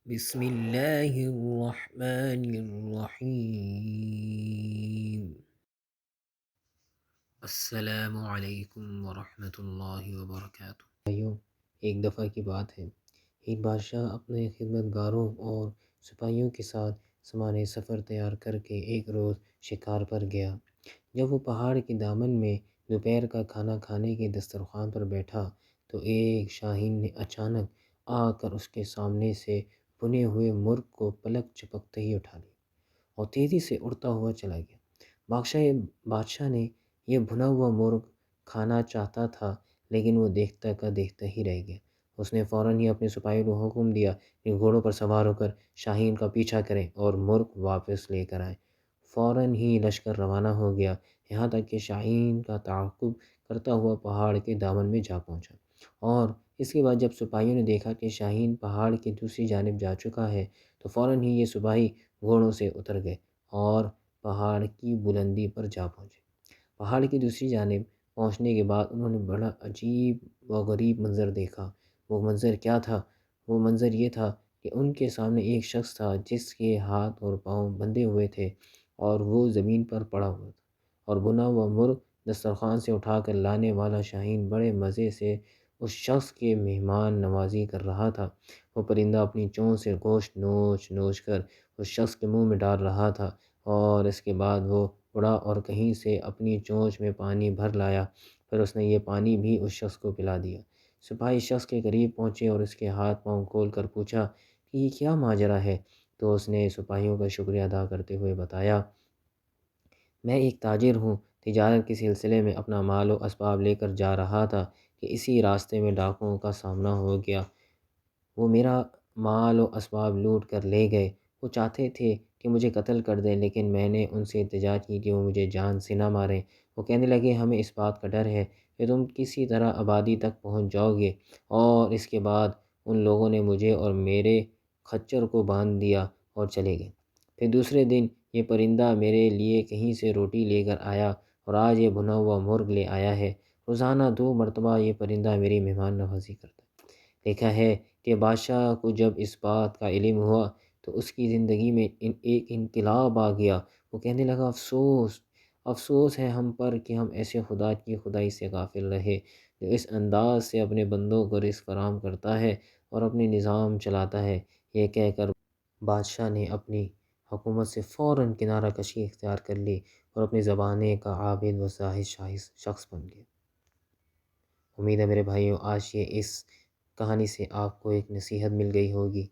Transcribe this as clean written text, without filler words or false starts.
بسم اللہ الرحمن الرحیم۔ السلام علیکم ورحمۃ اللہ وبرکاتہ۔ بھائیوں، ایک دفعہ کی بات ہے، ایک بادشاہ اپنے خدمت گاروں اور سپاہیوں کے ساتھ سامان سفر تیار کر کے ایک روز شکار پر گیا۔ جب وہ پہاڑ کے دامن میں دوپہر کا کھانا کھانے کے دسترخوان پر بیٹھا تو ایک شاہین نے اچانک آ کر اس کے سامنے سے بنے ہوئے مرغ کو پلک جھپکتے ہی اٹھا لیا اور تیزی سے اڑتا ہوا چلا گیا۔ بادشاہ نے یہ بھنا ہوا مرغ کھانا چاہتا تھا، لیکن وہ دیکھتا کا دیکھتا ہی رہ گیا۔ اس نے فوراً ہی اپنے سپاہیوں کو حکم دیا کہ گھوڑوں پر سوار ہو کر شاہین کا پیچھا کریں اور مرغ واپس لے کر آئیں۔ فوراً ہی لشکر روانہ ہو گیا، یہاں تک کہ شاہین کا تعاقب کرتا ہوا پہاڑ کے دامن میں جا پہنچا، اور اس کے بعد جب سپاہیوں نے دیکھا کہ شاہین پہاڑ کی دوسری جانب جا چکا ہے تو فوراً ہی یہ سپاہی گھوڑوں سے اتر گئے اور پہاڑ کی بلندی پر جا پہنچے۔ پہاڑ کی دوسری جانب پہنچنے کے بعد انہوں نے بڑا عجیب و غریب منظر دیکھا۔ وہ منظر کیا تھا؟ وہ منظر یہ تھا کہ ان کے سامنے ایک شخص تھا جس کے ہاتھ اور پاؤں بندھے ہوئے تھے اور وہ زمین پر پڑا ہوا تھا، اور بنا ہوا مرغ دسترخوان سے اٹھا کر لانے والا شاہین بڑے مزے سے اس شخص کے مہمان نوازی کر رہا تھا۔ وہ پرندہ اپنی چونچ سے گوشت نوچ نوچ کر اس شخص کے منہ میں ڈال رہا تھا، اور اس کے بعد وہ اڑا اور کہیں سے اپنی چونچ میں پانی بھر لایا، پھر اس نے یہ پانی بھی اس شخص کو پلا دیا۔ سپاہی شخص کے قریب پہنچے اور اس کے ہاتھ پاؤں کھول کر پوچھا کہ یہ کیا ماجرا ہے؟ تو اس نے سپاہیوں کا شکریہ ادا کرتے ہوئے بتایا، میں ایک تاجر ہوں، تجارت کے سلسلے میں اپنا مال و اسباب لے کر جا رہا تھا کہ اسی راستے میں ڈاکوؤں کا سامنا ہو گیا۔ وہ میرا مال و اسباب لوٹ کر لے گئے۔ وہ چاہتے تھے کہ مجھے قتل کر دیں، لیکن میں نے ان سے التجا کی کہ وہ مجھے جان سے نہ ماریں۔ وہ کہنے لگے، ہمیں اس بات کا ڈر ہے کہ تم کسی طرح آبادی تک پہنچ جاؤ گے، اور اس کے بعد ان لوگوں نے مجھے اور میرے خچر کو باندھ دیا اور چلے گئے۔ پھر دوسرے دن یہ پرندہ میرے لیے کہیں سے روٹی لے کر آیا، اور آج یہ بھنا ہوا مرغ لے آیا ہے۔ روزانہ 2 مرتبہ یہ پرندہ میری مہمان نوازی کرتا ہے۔ دیکھا ہے کہ بادشاہ کو جب اس بات کا علم ہوا تو اس کی زندگی میں ایک انقلاب آ گیا۔ وہ کہنے لگا، افسوس افسوس ہے ہم پر کہ ہم ایسے خدا کی خدائی سے غافل رہے جو اس انداز سے اپنے بندوں کو رزق فراہم کرتا ہے اور اپنے نظام چلاتا ہے۔ یہ کہہ کر بادشاہ نے اپنی حکومت سے فوراً کنارہ کشی اختیار کر لی اور اپنی زمانے کا عابد و زاہد شخص بن گیا۔ امید ہے میرے بھائیوں، آج یہ اس کہانی سے آپ کو ایک نصیحت مل گئی ہوگی۔